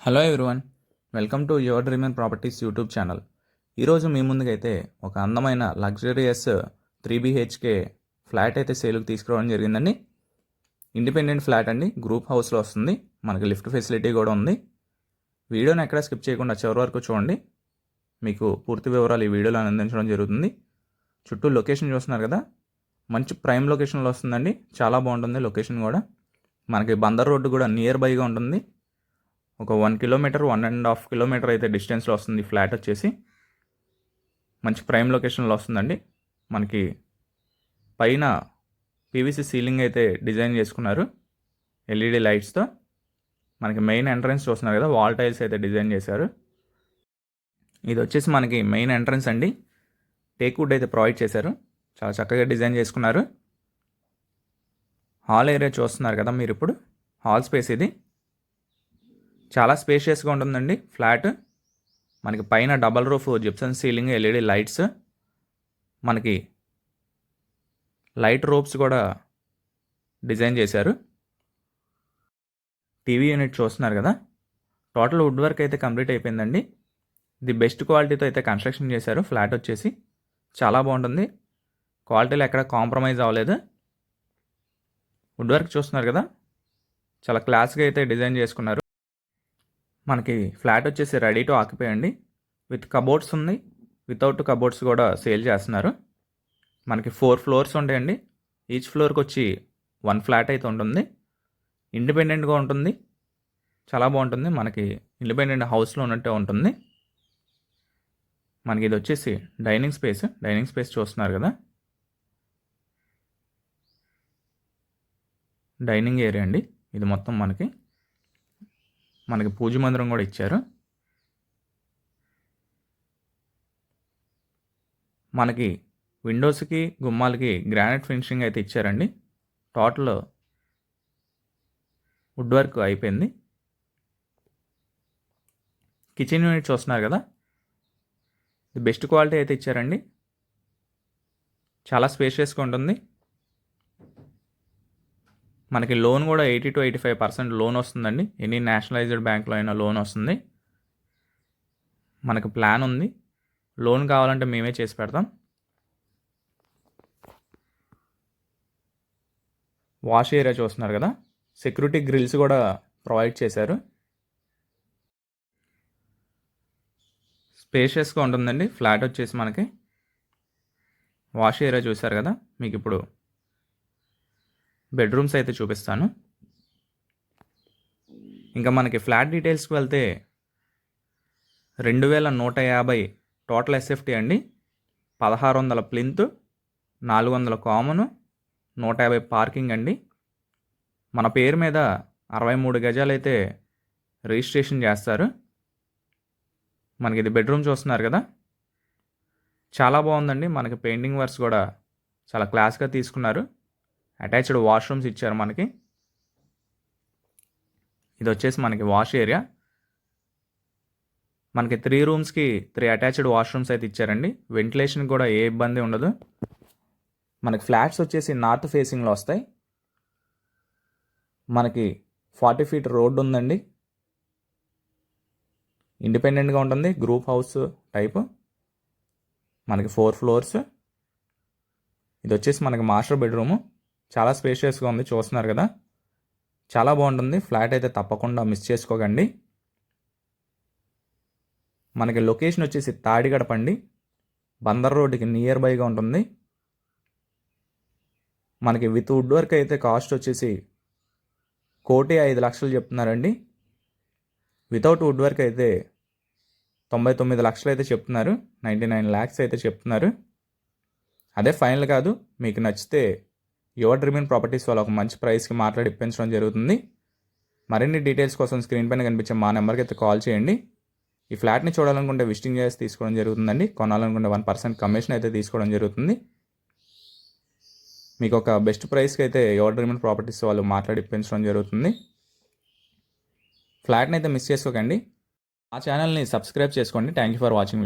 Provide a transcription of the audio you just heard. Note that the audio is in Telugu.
Hello everyone, welcome to your dream and properties YouTube channel. ఈరోజు మీ ముందుకైతే ఒక అందమైన లగ్జరియస్ 3BHK ఫ్లాట్ అయితే సేల్కి తీసుకురావడం జరిగిందండి. ఇండిపెండెంట్ ఫ్లాట్ అండి, గ్రూప్ హౌస్లో వస్తుంది. మనకి లిఫ్ట్ ఫెసిలిటీ కూడా ఉంది. వీడియోని ఎక్కడా స్కిప్ చేయకుండా చివరి వరకు చూడండి. మీకు పూర్తి వివరాలు ఈ వీడియోలో అందించడం జరుగుతుంది. చుట్టూ లొకేషన్ చూస్తున్నారు కదా, మంచి ప్రైమ్ లొకేషన్లో వస్తుందండి. చాలా బాగుంటుంది లొకేషన్ కూడా. మనకి బందర్ రోడ్డు కూడా నియర్ బైగా ఉంటుంది. ఒక 1 కిలోమీటర్ 1.5 కిలోమీటర్ అయితే డిస్టెన్స్లో వస్తుంది ఫ్లాట్ వచ్చేసి. మంచి ప్రైమ్ లొకేషన్లో వస్తుందండి. మనకి పైన పీవీసీ సీలింగ్ అయితే డిజైన్ చేసుకున్నారు ఎల్ఈడి లైట్స్తో. మనకి మెయిన్ ఎంట్రన్స్ చూస్తున్నారు కదా, వాల్ టైల్స్ అయితే డిజైన్ చేశారు. ఇది వచ్చేసి మనకి మెయిన్ ఎంట్రన్స్ అండి. టేక్ వుడ్ అయితే ప్రొవైడ్ చేశారు. చాలా చక్కగా డిజైన్ చేసుకున్నారు. హాల్ ఏరియా చూస్తున్నారు కదా మీరు ఇప్పుడు. హాల్ స్పేస్ ఇది చాలా స్పేషియస్గా ఉంటుందండి ఫ్లాట్. మనకి పైన double roof Gibson ceiling, LED lights, మనకి లైట్ రోప్స్ కూడా డిజైన్ చేశారు. టీవీ యూనిట్ చూస్తున్నారు కదా, టోటల్ వుడ్ వర్క్ అయితే కంప్లీట్ అయిపోయిందండి. ఇది బెస్ట్ క్వాలిటీతో అయితే కన్స్ట్రక్షన్ చేశారు. ఫ్లాట్ వచ్చేసి చాలా బాగుంటుంది. క్వాలిటీలో ఎక్కడ కాంప్రమైజ్ అవ్వలేదు. వుడ్ వర్క్ చూస్తున్నారు కదా, చాలా క్లాస్గా అయితే డిజైన్ చేసుకున్నారు. మనకి ఫ్లాట్ వచ్చేసి రెడీ టు ఆక్యుపై అండి. విత్ కబోర్డ్స్ ఉంది, వితౌట్ కబోర్డ్స్ కూడా సేల్ చేస్తున్నారు. మనకి 4 ఫ్లోర్స్ ఉంటాయండి. ఈచ్ ఫ్లోర్కి వచ్చి 1 ఫ్లాట్ అయితే ఉంటుంది. ఇండిపెండెంట్గా ఉంటుంది. చాలా బాగుంటుంది. మనకి ఇండిపెండెంట్ హౌస్లో ఉన్నట్టే ఉంటుంది. మనకి ఇది వచ్చేసి డైనింగ్ స్పేస్ చూస్తున్నారు కదా, డైనింగ్ ఏరియా అండి ఇది మొత్తం. మనకి పూజ మందిరం కూడా ఇచ్చారు. మనకి విండోస్కి గుమ్మాలకి గ్రానైట్ ఫినిషింగ్ అయితే ఇచ్చారండి. టోటల్ వుడ్ వర్క్ అయిపోయింది. కిచెన్ యూనిట్ చూస్తున్నారు కదా, ఇది బెస్ట్ క్వాలిటీ అయితే ఇచ్చారండి. చాలా స్పేషియస్గా ఉంటుంది. మనకి లోన్ కూడా 80 to 85% లోన్ వస్తుందండి. ఎనీ నేషనలైజ్డ్ బ్యాంక్లో అయినా లోన్ వస్తుంది. మనకు ప్లాన్ ఉంది. లోన్ కావాలంటే మేమే చేసి పెడతాం. వాష్ ఏరియా చూస్తున్నారు కదా, సెక్యూరిటీ గ్రిల్స్ కూడా ప్రొవైడ్ చేశారు. స్పేషియస్గా ఉంటుందండి ఫ్లాట్ వచ్చేసి. మనకి వాష్ ఏరియా చూశారు కదా, మీకు ఇప్పుడు బెడ్రూమ్స్ అయితే చూపిస్తాను. ఇంకా మనకి ఫ్లాట్ డీటెయిల్స్కి వెళ్తే 2150 టోటల్ ఎస్ఎఫ్టీ అండి. 1600 ప్లింత్, 400 కామను, 150 పార్కింగ్ అండి. మన పేరు మీద 63 గజాలు అయితే రిజిస్ట్రేషన్ చేస్తారు. మనకి ఇది బెడ్రూమ్ చూస్తున్నారు కదా, చాలా బాగుందండి. మనకి పెయింటింగ్ వర్క్స్ కూడా చాలా క్లాస్గా తీసుకున్నారు. అటాచ్డ్ వాష్రూమ్స్ ఇచ్చారు మనకి. ఇది వచ్చేసి మనకి వాష్ ఏరియా. మనకి 3 రూమ్స్కి 3 అటాచ్డ్ వాష్రూమ్స్ అయితే ఇచ్చారండి. వెంటిలేషన్ కూడా ఏ ఇబ్బంది ఉండదు. మనకి ఫ్లాట్స్ వచ్చేసి నార్త్ ఫేసింగ్లో వస్తాయి. మనకి 40 ఫీట్ రోడ్డు ఉందండి. ఇండిపెండెంట్గా ఉంటుంది, గ్రూప్ హౌస్ టైపు. మనకి 4 ఫ్లోర్స్. ఇది వచ్చేసి మనకి మాస్టర్ బెడ్రూము. చాలా స్పేషియస్గా ఉంది చూస్తున్నారు కదా, చాలా బాగుంటుంది. ఫ్లాట్ అయితే తప్పకుండా మిస్ చేసుకోకండి. మనకి లొకేషన్ వచ్చేసి తాడిగడప అండి, బందర్ రోడ్డుకి నియర్ బైగా ఉంటుంది. మనకి విత్ వుడ్ వర్క్ అయితే కాస్ట్ వచ్చేసి 1,05,00,000 చెప్తున్నారండి. వితౌట్ వుడ్ వర్క్ అయితే 99 లక్షలు అయితే చెప్తున్నారు. 99 lakhs అయితే చెప్తున్నారు. అదే ఫైనల్ కాదు. మీకు నచ్చితే యువర్ డ్రీమ్ అండ్ ప్రాపర్టీస్ వాళ్ళు ఒక మంచి ప్రైస్కి మాట్లాడి ఇప్పించడం జరుగుతుంది. మరిన్ని డీటెయిల్స్ కోసం స్క్రీన్ పైన కనిపించే మా నెంబర్కి అయితే కాల్ చేయండి. ఈ ఫ్లాట్ని చూడాలనుకుంటే విజిటింగ్ చేసి తీసుకోవడం జరుగుతుందండి. కొనాలనుకుంటే 1% కమిషన్ అయితే తీసుకోవడం జరుగుతుంది. మీకు ఒక బెస్ట్ ప్రైస్కి అయితే యువర్ డ్రీమ్ అండ్ ప్రాపర్టీస్ వాళ్ళు మాట్లాడి ఇప్పించడం జరుగుతుంది. ఫ్లాట్ని అయితే మిస్ చేసుకోకండి. ఆ ఛానల్ని సబ్స్క్రైబ్ చేసుకోండి. Thank you for watching.